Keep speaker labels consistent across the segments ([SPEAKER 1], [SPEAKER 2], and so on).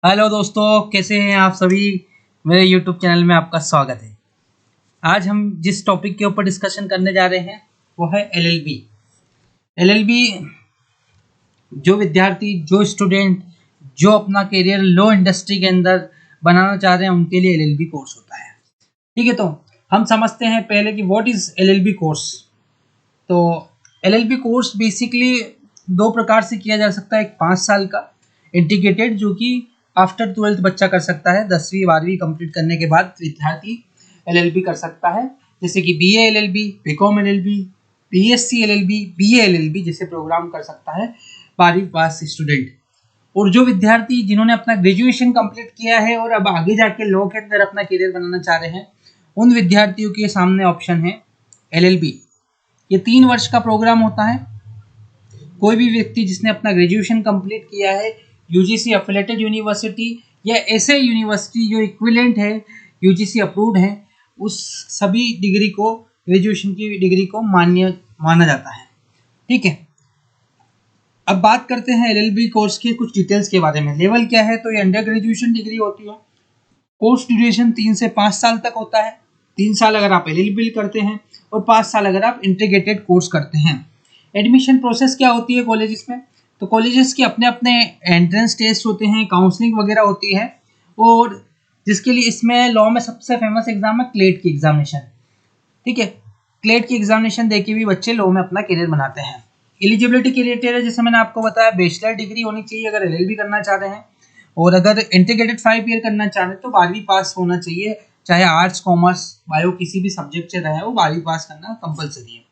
[SPEAKER 1] Hello दोस्तों, कैसे हैं आप सभी। मेरे यूट्यूब चैनल में आपका स्वागत है। आज हम जिस टॉपिक के ऊपर डिस्कशन करने जा रहे हैं वो है एलएलबी। एलएलबी जो विद्यार्थी, जो स्टूडेंट, जो अपना करियर लॉ इंडस्ट्री के अंदर बनाना चाह रहे हैं उनके लिए एलएलबी कोर्स होता है। ठीक है, तो हम समझते हैं पहले कि व्हाट इज़ एलएलबी कोर्स। तो एलएलबी कोर्स बेसिकली दो प्रकार से किया जा सकता है। एक 5 साल का इंटीग्रेटेड, जो कि आफ्टर 12th बच्चा कर सकता है। 10वीं 12वीं कंप्लीट करने के बाद विद्यार्थी एलएलबी कर सकता है, जैसे कि BA LLB, BCom LLB, BSc LLB, BA LLB जैसे प्रोग्राम कर सकता है 12वीं पास स्टूडेंट। और जो विद्यार्थी जिन्होंने अपना ग्रेजुएशन कंप्लीट किया है और अब आगे जाके लॉ के अंदर अपना करियर बनाना चाह रहे हैं, उन विद्यार्थियों के सामने ऑप्शन है एलएलबी। ये 3 वर्ष का प्रोग्राम होता है। कोई भी व्यक्ति जिसने अपना ग्रेजुएशन कंप्लीट किया है यूजीसी एफिलेटेड यूनिवर्सिटी या ऐसे यूनिवर्सिटी जो इक्विवेलेंट है, यूजीसी अप्रूव्ड है, उस सभी डिग्री को, ग्रेजुएशन की डिग्री को मान्य माना जाता है। ठीक है, अब बात करते हैं एलएलबी कोर्स के कुछ डिटेल्स के बारे में। लेवल क्या है, तो ये अंडर ग्रेजुएशन डिग्री होती है। कोर्स ड्यूरेशन 3 से 5 साल तक होता है। 3 साल अगर आप एलएलबी करते हैं और 5 साल अगर आप इंटीग्रेटेड कोर्स करते हैं। एडमिशन प्रोसेस क्या होती है कॉलेजेस में, तो कॉलेजेस के अपने अपने एंट्रेंस टेस्ट होते हैं, काउंसलिंग वगैरह होती है। और जिसके लिए इसमें लॉ में सबसे फेमस एग्जाम है क्लेट की एग्जामिनेशन। ठीक है, क्लेट की एग्जामिनेशन देके भी बच्चे लॉ में अपना करियर बनाते हैं। एलिजिबिलिटी क्राइटेरिया जैसे मैंने आपको बताया, बैचलर डिग्री होनी चाहिए अगर एलएलबी करना चाह रहे हैं। और अगर इंटीग्रेटेड 5 ईयर करना चाह रहे हैं तो 12वीं पास होना चाहिए। चाहे आर्ट्स, कॉमर्स, बायो किसी भी सब्जेक्ट से रहे, वो 12वीं पास करना कंपलसरी है।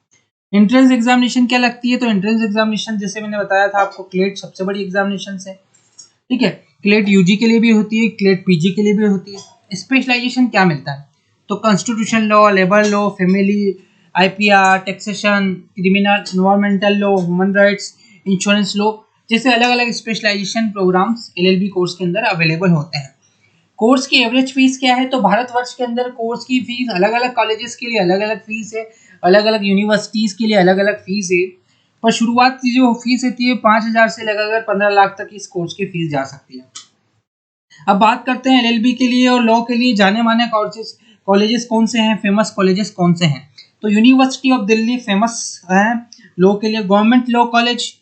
[SPEAKER 1] एंट्रेंस एग्जामिनेशन क्या लगती है, तो एंट्रेंस एग्जामिनेशन जैसे मैंने बताया था आपको, क्लेट सबसे बड़ी एग्जामिनेशन है। ठीक है, क्लेट यूजी के लिए भी होती है, क्लेट पीजी के लिए भी होती है। स्पेशलाइजेशन क्या मिलता है, तो constitution law, labour law, family, IPR, taxation, criminal, environmental law, human rights, insurance law जैसे अलग अलग स्पेशलाइजेशन प्रोग्राम्स एलएलबी कोर्स के अंदर अवेलेबल होते हैं। कोर्स की एवरेज फीस क्या है, तो भारतवर्ष के अंदर कोर्स की फीस अलग अलग कॉलेजेस के लिए अलग अलग फीस है, अलग अलग यूनिवर्सिटीज़ के लिए अलग अलग फीस है। पर शुरुआत की जो फीस होती है 5,000 से लगाकर 15 लाख तक इस कोर्स की फीस जा सकती है। अब बात करते हैं एलएलबी के लिए और लॉ के लिए जाने माने कॉलेजेस कौन से हैं, फेमस कॉलेजेस कौन से हैं। तो यूनिवर्सिटी ऑफ दिल्ली फेमस है लॉ के लिए। गवर्नमेंट लॉ कॉलेज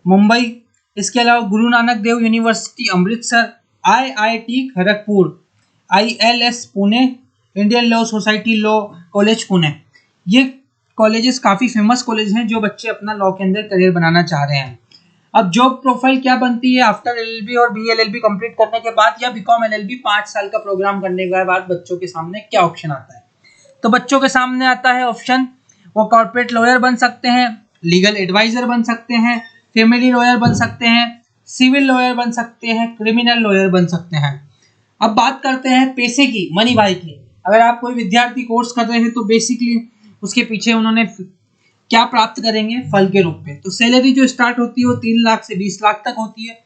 [SPEAKER 1] मुंबई, इसके अलावा Guru Nanak Dev University Amritsar, IIT Kharagpur, ILS Pune, Indian Law Society Law College Pune. ये कॉलेजेस काफ़ी फेमस कॉलेज हैं जो बच्चे अपना लॉ के अंदर करियर बनाना चाह रहे हैं। अब जॉब प्रोफाइल क्या बनती है आफ्टर एलएलबी और बीएलएलबी कंप्लीट करने के बाद या बीकॉम एलएलबी 5 साल का प्रोग्राम करने के बाद बच्चों के सामने क्या ऑप्शन आता है, तो बच्चों के सामने आता है ऑप्शन, वो कॉर्पोरेट लॉयर बन सकते हैं, लीगल एडवाइजर बन सकते हैं, फैमिली लॉयर बन सकते हैं, सिविल लॉयर बन सकते हैं, क्रिमिनल लॉयर बन सकते हैं। अब बात करते हैं पैसे की, मनी भाई की। अगर आप कोई विद्यार्थी कोर्स कर रहे हैं तो बेसिकली उसके पीछे उन्होंने क्या प्राप्त करेंगे, फल के रूप में। तो सैलरी जो स्टार्ट होती है वो 3 लाख से 20 लाख तक होती है।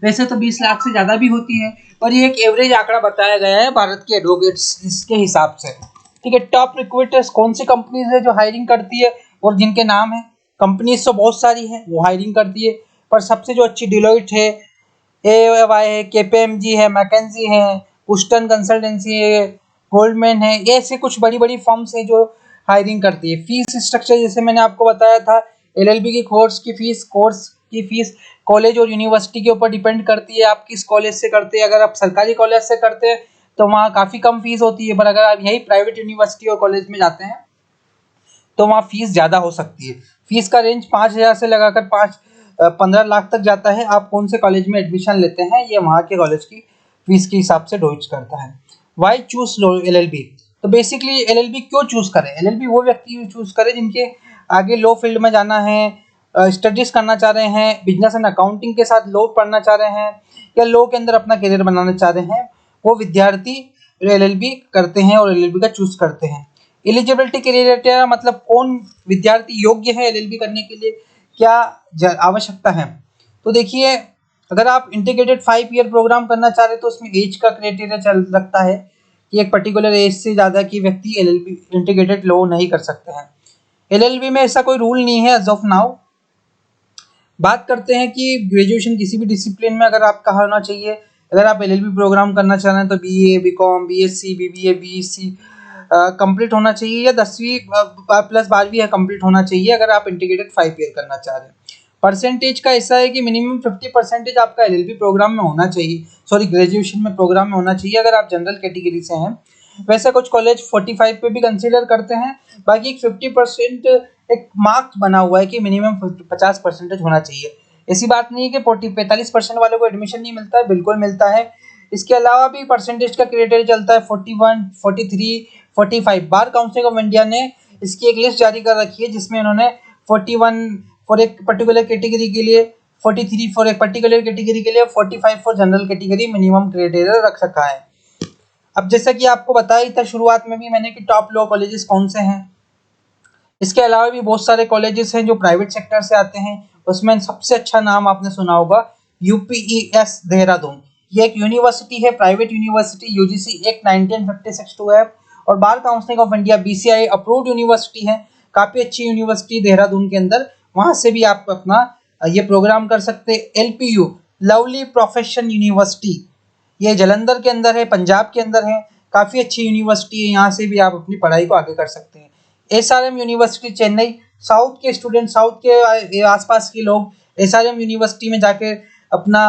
[SPEAKER 1] वैसे तो 20 लाख से ज़्यादा भी होती है, पर ये एक एवरेज आंकड़ा बताया गया है भारत के एडवोकेट्स के हिसाब से। ठीक है, टॉप रिक्रूटर्स कौन सी कंपनीज है जो हायरिंग करती है और जिनके नाम है। कंपनीज तो बहुत सारी है वो हायरिंग करती है, पर सबसे जो अच्छी डिलॉइट है, एवाई है, केपीएमजी है, मैकेंजी है, पुस्टन कंसल्टेंसी है, गोल्डमैन है। ये ऐसे कुछ बड़ी बड़ी फर्म्स है जो हायरिंग करती है। फीस स्ट्रक्चर जैसे मैंने आपको बताया था, एलएलबी की कोर्स की फीस कॉलेज और यूनिवर्सिटी के ऊपर डिपेंड करती है, आप किस कॉलेज से करते हैं। अगर आप सरकारी कॉलेज से करते हैं तो वहाँ काफ़ी कम फीस होती है, पर अगर आप यही प्राइवेट यूनिवर्सिटी और कॉलेज में जाते हैं तो वहाँ फीस ज़्यादा हो सकती है। फीस का रेंज 5,000 से लगाकर 15 लाख तक जाता है। आप कौन से कॉलेज में एडमिशन लेते हैं ये वहाँ के कॉलेज की फीस के हिसाब से डिसाइड करता है। वाई चूज एलएलबी, तो बेसिकली एलएलबी क्यों चूज करें। एलएलबी वो व्यक्ति चूज करे जिनके आगे लॉ फील्ड में जाना है, स्टडीज करना चाह रहे हैं, बिजनेस एंड अकाउंटिंग के साथ लॉ पढ़ना चाह रहे हैं, या लॉ के अंदर अपना करियर बनाना चाह रहे हैं, वो विद्यार्थी एलएलबी करते हैं और एलएलबी का चूज करते हैं। एलिजिबिलिटी क्राइटेरिया मतलब कौन विद्यार्थी योग्य है एलएलबी करने के लिए, क्या आवश्यकता है। तो देखिए, अगर आप इंटीग्रेटेड 5 ईयर प्रोग्राम करना चाह रहे हैं तो उसमें एज का क्राइटेरिया चल रखता है कि एक पर्टिकुलर एज से ज़्यादा की व्यक्ति एलएलबी इंटीग्रेटेड लॉ नहीं कर सकते हैं। एलएलबी में ऐसा कोई रूल नहीं है एज ऑफ नाउ। बात करते हैं कि ग्रेजुएशन किसी भी डिसिप्लिन में अगर आपका होना चाहिए, अगर आप LLB प्रोग्राम करना चाह रहे हैं तो BA, BCom, BSc, BBA, BEC complete होना चाहिए या 10वीं प्लस 12वीं है कंप्लीट होना चाहिए अगर आप इंटीग्रेटेड 5 ईयर करना चाह रहे हैं। परसेंटेज का ऐसा है कि मिनिमम 50% आपका LLB प्रोग्राम में होना चाहिए, सॉरी ग्रेजुएशन में प्रोग्राम में होना चाहिए अगर आप जनरल कैटेगरी से हैं। वैसे कुछ कॉलेज 45 पे भी कंसीडर करते हैं, बाकी 50% एक मार्क्स बना हुआ है कि मिनिमम 50% होना चाहिए। ऐसी बात नहीं है कि 45% वालों को एडमिशन नहीं मिलता है, बिल्कुल मिलता है। इसके अलावा भी परसेंटेज का क्राइटेरिया चलता है 41, 43, 45। बार काउंसिल ऑफ इंडिया ने इसकी एक लिस्ट जारी कर रखी है जिसमें इन्होंने 41 फॉर एक पर्टिकुलर कैटेगरी के लिए, 43 फॉर एक पर्टिकुलर कैटेगरी के लिए, 45 for general category minimum criteria रख रखा है। अब जैसा कि आपको बताया ही था शुरुआत में भी मैंने कि टॉप लॉ कॉलेजेस कौन से हैं। इसके अलावा भी बहुत सारे कॉलेजेस हैं जो प्राइवेट सेक्टर से आते हैं, उसमें सबसे अच्छा नाम आपने सुना होगा UPES देहरादून। ये एक यूनिवर्सिटी है, private university, UGC act 1956 two है और bar council of India BCI approved university है। काफ़ी अच्छी यूनिवर्सिटी देहरादून के अंदर, वहाँ से भी आप अपना ये प्रोग्राम कर सकते हैं। LPU लवली प्रोफेशन यूनिवर्सिटी, ये जलंधर के अंदर है, पंजाब के अंदर है, काफ़ी अच्छी यूनिवर्सिटी है, यहाँ से भी आप अपनी पढ़ाई को आगे कर सकते हैं। SRM यूनिवर्सिटी चेन्नई, साउथ के स्टूडेंट, साउथ के आसपास के लोग SRM यूनिवर्सिटी में जाके अपना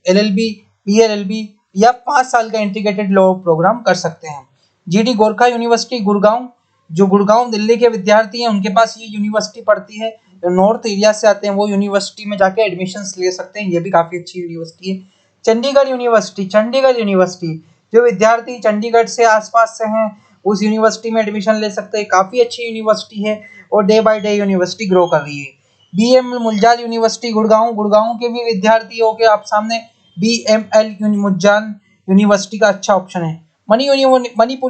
[SPEAKER 1] LLB, PLLB या 5 साल का इंटीग्रेटेड लॉ प्रोग्राम कर सकते हैं। GD गोरखा यूनिवर्सिटी गुड़गांव, जो गुड़गांव दिल्ली के विद्यार्थी हैं उनके पास ये यूनिवर्सिटी पड़ती है, जो नॉर्थ एरिया से आते हैं वो यूनिवर्सिटी में जाके एडमिशन्स ले सकते हैं, ये भी काफ़ी अच्छी यूनिवर्सिटी है। चंडीगढ़ यूनिवर्सिटी, चंडीगढ़ यूनिवर्सिटी, जो विद्यार्थी चंडीगढ़ से आसपास से हैं उस यूनिवर्सिटी में एडमिशन ले सकते हैं, काफ़ी अच्छी यूनिवर्सिटी है और day by day university grow कर रही है। BM मुलजाल यूनिवर्सिटी गुड़गांव, गुड़गांव के भी विद्यार्थी हो के आप सामने BML मुलजाल यूनिवर्सिटी का अच्छा ऑप्शन है। मणिपुर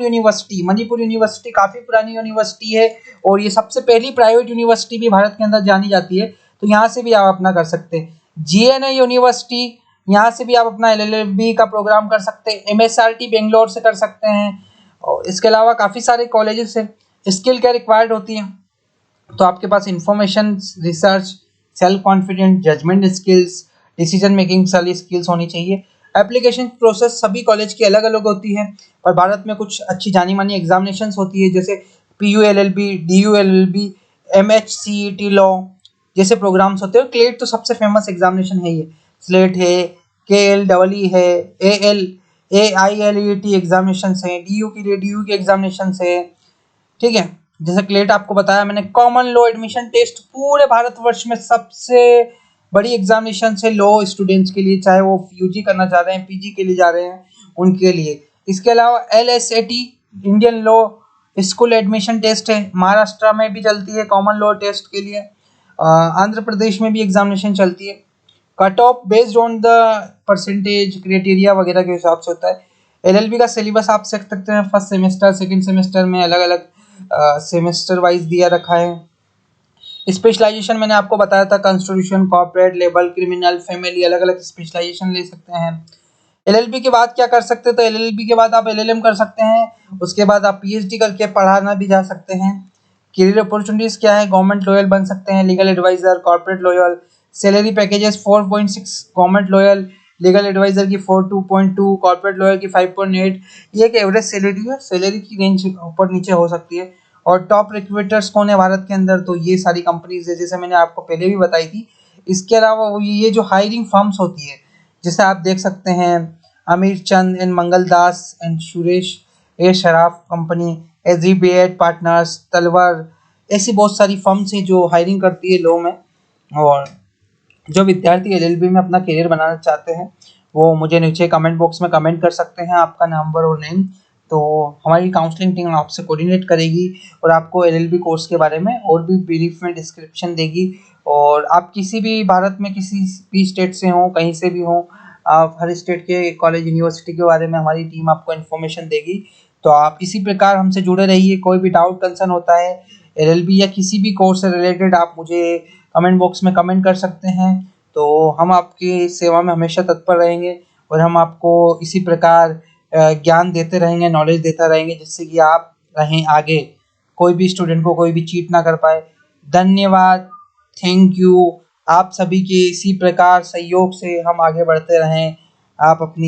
[SPEAKER 1] यूनिवर्सिटी, मणिपुर यूनिवर्सिटी काफ़ी पुरानी यूनिवर्सिटी है और ये सबसे पहली प्राइवेट यूनिवर्सिटी भी भारत के अंदर जानी जाती है, तो यहाँ से भी आप अपना कर सकते हैं। GNA यूनिवर्सिटी, यहाँ से भी आप अपना LLB का प्रोग्राम कर सकते हैं। MSRT बेंगलोर से कर सकते हैं और इसके अलावा काफ़ी सारे कॉलेजेस हैं। स्किल क्या रिक्वायर्ड होती हैं, तो आपके पास information research, self confident, judgment skills, decision making सारी स्किल्स होनी चाहिए। एप्लीकेशन प्रोसेस सभी कॉलेज की अलग अलग होती है और भारत में कुछ अच्छी जानी मानी एग्जामिनेशंस होती है जैसे PULLB, DULLB, MHCET लॉ जैसे प्रोग्राम्स होते हैं। क्लेट तो सबसे फेमस एग्जामिनेशन है, ये स्लेट है, KLEE है, AILET एग्जामिनेशन है, DU के लिए DU के एग्जामिनेशन है, ठीक है। जैसे क्लेट आपको बताया मैंने, कॉमन लॉ एडमिशन टेस्ट पूरे भारतवर्ष में सबसे बड़ी एग्जामिनेशन है लॉ स्टूडेंट्स के लिए, चाहे वो UG करना चाह रहे हैं, PG के लिए जा रहे हैं उनके लिए। इसके अलावा LSAT Indian law school admission test है, महाराष्ट्र में भी चलती है कॉमन लॉ टेस्ट के लिए, आंध्र प्रदेश में भी एग्जामिनेशन चलती है। Cut off based on the percentage criteria वगैरह के हिसाब से होता है। LLB का सिलेबस आप देख सकते हैं, फर्स्ट सेमेस्टर, सेकंड सेमेस्टर में अलग अलग सेमेस्टर वाइज दिया रखा है। स्पेशलाइजेशन मैंने आपको बताया था, constitution, corporate, label, criminal, family, अलग अलग स्पेशलाइजेशन ले सकते हैं। LLB के बाद क्या कर सकते हैं, तो LLB के बाद आप LLM कर सकते हैं, उसके बाद आप PhD करके पढ़ाना भी जा सकते हैं। करियर अपॉर्चुनिटीज़ क्या है, गवर्नमेंट लॉयल बन सकते हैं, legal adviser, corporate lawyer. Salary packages 4.6 government lawyer, legal adviser की 4.2, कॉर्पोरेट लॉयल की 5.8। ये एक एवरेज सैलरी है, सैलरी की रेंज ऊपर नीचे हो सकती है। और टॉप रिक्रूटर्स कौन है भारत के अंदर, तो ये सारी कंपनीज है जैसे मैंने आपको पहले भी बताई थी। इसके अलावा वो ये जो हायरिंग फर्म्स होती है, जैसे आप देख सकते हैं Amir Chand and Mangal Das and Suresh A Shroff company, SGBED partners, Talwar, ऐसी बहुत सारी फर्म्स हैं जो हायरिंग करती है लॉ में। और जो विद्यार्थी LLB में अपना करियर बनाना चाहते हैं वो मुझे नीचे कमेंट बॉक्स में कमेंट कर सकते हैं आपका नंबर और नेम, तो हमारी काउंसलिंग टीम आपसे कोऑर्डिनेट करेगी और आपको LLB कोर्स के बारे में और भी ब्रीफ में डिस्क्रिप्शन देगी। और आप किसी भी भारत में किसी भी स्टेट से हों, कहीं से भी हों, आप हर स्टेट के कॉलेज यूनिवर्सिटी के बारे में हमारी टीम आपको इन्फॉर्मेशन देगी। तो आप इसी प्रकार हमसे जुड़े रहिए। कोई भी डाउट कंसर्न होता है LLB या किसी भी कोर्स से रिलेटेड, आप मुझे कमेंट बॉक्स में कमेंट कर सकते हैं, तो हम आपकी सेवा में हमेशा तत्पर रहेंगे और हम आपको इसी प्रकार ज्ञान देते रहेंगे, नॉलेज देता रहेंगे, जिससे कि आप रहें आगे, कोई भी स्टूडेंट को कोई भी चीट ना कर पाए। धन्यवाद, थैंक यू। आप सभी के इसी प्रकार सहयोग से हम आगे बढ़ते रहें। आप अपनी